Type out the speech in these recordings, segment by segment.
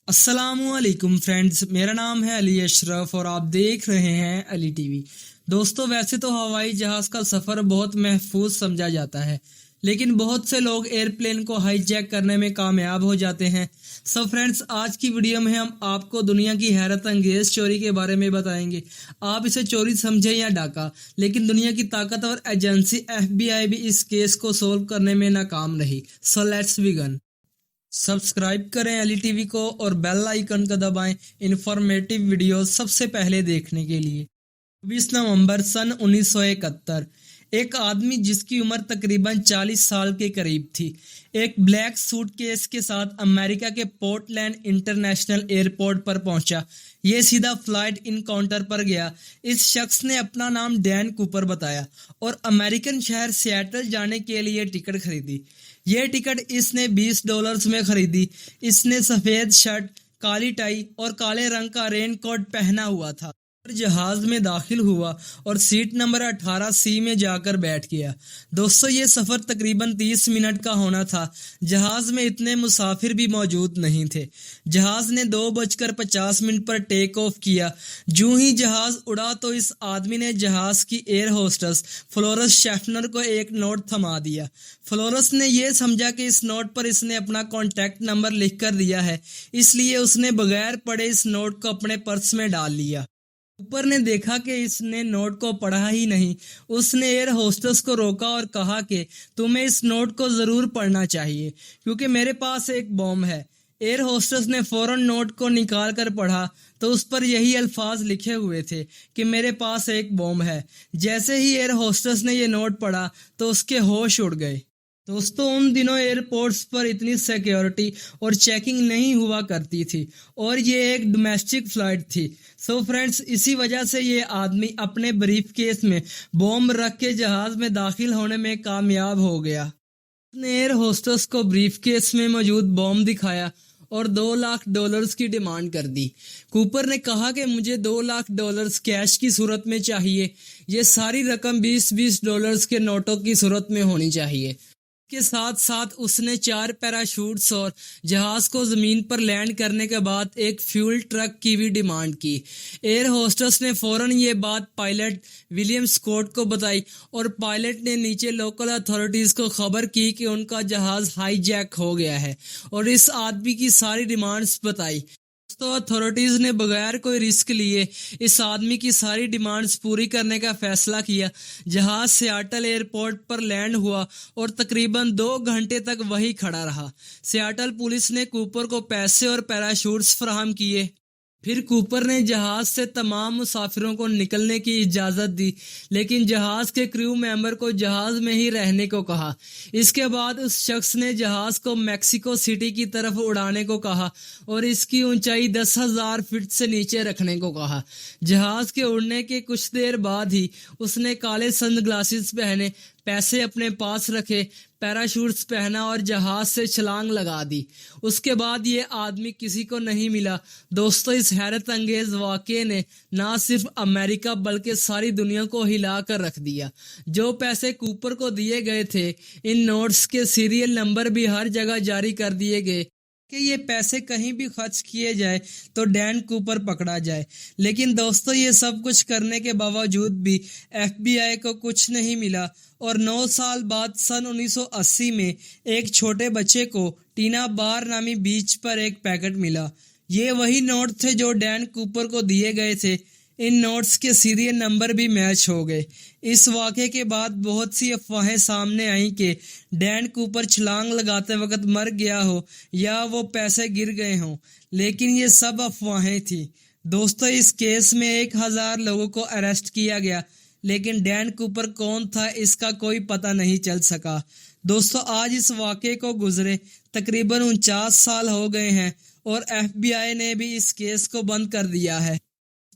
अस्सलाम वालेकुम फ्रेंड्स, मेरा नाम है अली अशरफ और आप देख रहे हैं अली टीवी। दोस्तों, वैसे तो हवाई जहाज का सफर बहुत महफूज समझा जाता है, लेकिन बहुत से लोग एयरप्लेन को हाईजैक करने में कामयाब हो जाते हैं। सो फ्रेंड्स, आज की वीडियो में हम आपको दुनिया की हैरत अंगेज चोरी के बारे में बताएंगे। आप इसे चोरी समझे या डाका, लेकिन दुनिया की ताकतवर एजेंसी FBI भी इस केस को सोल्व करने में नाकाम रही। So let's begin. सब्सक्राइब करें अली टीवी को और बेल आइकन को दबाएं इंफॉर्मेटिव वीडियो सबसे पहले देखने के लिए। 20 नवंबर सन 1971, एक आदमी जिसकी उम्र तकरीबन 40 साल के करीब थी, एक ब्लैक सूटकेस के साथ अमेरिका के पोर्टलैंड इंटरनेशनल एयरपोर्ट पर पहुंचा। ये सीधा फ्लाइट इनकाउंटर पर गया। इस शख्स ने अपना नाम डैन कूपर बताया और अमेरिकन शहर सिएटल जाने के लिए टिकट खरीदी। ये टिकट इसने $20 में खरीदी। इसने सफेद शर्ट, काली टाई और काले रंग का रेनकोट पहना हुआ था। जहाज में दाखिल हुआ और सीट नंबर 18C में जाकर बैठ गया। दोस्तों, ये सफर तकरीबन 30 मिनट का होना था। जहाज में इतने मुसाफिर भी मौजूद नहीं थे। जहाज ने 2:50 पर टेक ऑफ किया। जूं ही जहाज उड़ा तो इस आदमी ने जहाज की एयर होस्टेस फ्लोरस शेफनर को एक नोट थमा दिया। फ्लोरस ने यह समझा कि इस नोट पर इसने अपना कॉन्टैक्ट नंबर लिख कर दिया है, इसलिए उसने बगैर पढ़े इस नोट को अपने पर्स में डाल लिया। ऊपर ने देखा कि इसने नोट को पढ़ा ही नहीं। उसने एयर होस्टेस को रोका और कहा कि तुम्हें इस नोट को जरूर पढ़ना चाहिए क्योंकि मेरे पास एक बॉम्ब है। एयर होस्टेस ने फौरन नोट को निकाल कर पढ़ा तो उस पर यही अल्फाज लिखे हुए थे कि मेरे पास एक बॉम्ब है। जैसे ही एयर होस्टेस ने यह नोट पढ़ा तो उसके होश उड़ गए। दोस्तों, उन दिनों एयरपोर्ट्स पर इतनी सिक्योरिटी और चेकिंग नहीं हुआ करती थी और ये एक डोमेस्टिक फ्लाइट थी। सो फ्रेंड्स, इसी वजह से ये आदमी अपने ब्रीफ केस में बॉम्ब रख के जहाज में दाखिल होने में कामयाब हो गया। उसने एयर होस्टेस को ब्रीफ केस में मौजूद बॉम्ब दिखाया और $2 लाख की डिमांड कर दी। कूपर ने कहा कि मुझे $2 लाख कैश की सूरत में चाहिए। ये सारी रकम $20 के नोटों की सूरत में होनी चाहिए। के साथ साथ उसने 4 पैराशूट्स और जहाज को जमीन पर लैंड करने के बाद एक फ्यूल ट्रक की भी डिमांड की। एयर होस्टेस ने फौरन ये बात पायलट विलियम स्कॉट को बताई और पायलट ने नीचे लोकल अथॉरिटीज को खबर की कि उनका जहाज हाईजैक हो गया है और इस आदमी की सारी डिमांड्स बताई। तो अथॉरिटीज ने बगैर कोई रिस्क लिए इस आदमी की सारी डिमांड्स पूरी करने का फैसला किया। जहाज सियाटल एयरपोर्ट पर लैंड हुआ और तकरीबन 2 घंटे तक वही खड़ा रहा। सियाटल पुलिस ने कूपर को पैसे और पैराशूट्स फराहम किए। फिर कूपर ने जहाज से तमाम मुसाफिरों को निकलने की इजाजत दी, लेकिन जहाज के क्रू मेंबर को जहाज में ही रहने को कहा। इसके बाद उस शख्स ने जहाज को मैक्सिको सिटी की तरफ उड़ाने को कहा और इसकी ऊंचाई 10,000 फीट से नीचे रखने को कहा। जहाज के उड़ने के कुछ देर बाद ही उसने काले सनग्लासेस पहने, पैसे अपने पास रखे, पैराशूट्स पहना और जहाज से छलांग लगा दी। उसके बाद ये आदमी किसी को नहीं मिला। दोस्तों, इस हैरत अंगेज वाक़ये ने ना सिर्फ अमेरिका बल्कि सारी दुनिया को हिला कर रख दिया। जो पैसे कूपर को दिए गए थे, इन नोट्स के सीरियल नंबर भी हर जगह जारी कर दिए गए कि ये पैसे कहीं भी खर्च किए जाए तो डैन कूपर पकड़ा जाए। लेकिन दोस्तों, ये सब कुछ करने के बावजूद भी FBI को कुछ नहीं मिला और 9 साल बाद सन 1980 में एक छोटे बच्चे को टीना बार नामी बीच पर एक पैकेट मिला। ये वही नोट थे जो डैन कूपर को दिए गए थे। इन नोट्स के सीरियल नंबर भी मैच हो गए। इस वाक़े के बाद बहुत सी अफवाहें सामने आई कि डैन कूपर छलांग लगाते वक्त मर गया हो या वो पैसे गिर गए हों, लेकिन ये सब अफवाहें थी। दोस्तों, इस केस में 1000 लोगों को अरेस्ट किया गया, लेकिन डैन कूपर कौन था इसका कोई पता नहीं चल सका। दोस्तों, आज इस वाक़े को गुजरे तकरीबन 49 साल हो गए हैं और FBI ने भी इस केस को बंद कर दिया है।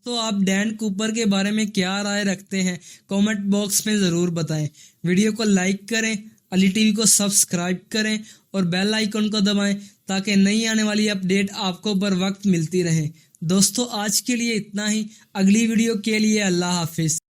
तो आप डैन कूपर के बारे में क्या राय रखते हैं, कमेंट बॉक्स में ज़रूर बताएं। वीडियो को लाइक करें, अली टीवी को सब्सक्राइब करें और बेल आइकन को दबाएं ताकि नई आने वाली अपडेट आपको बर वक्त मिलती रहे। दोस्तों, आज के लिए इतना ही। अगली वीडियो के लिए अल्लाह हाफिज़।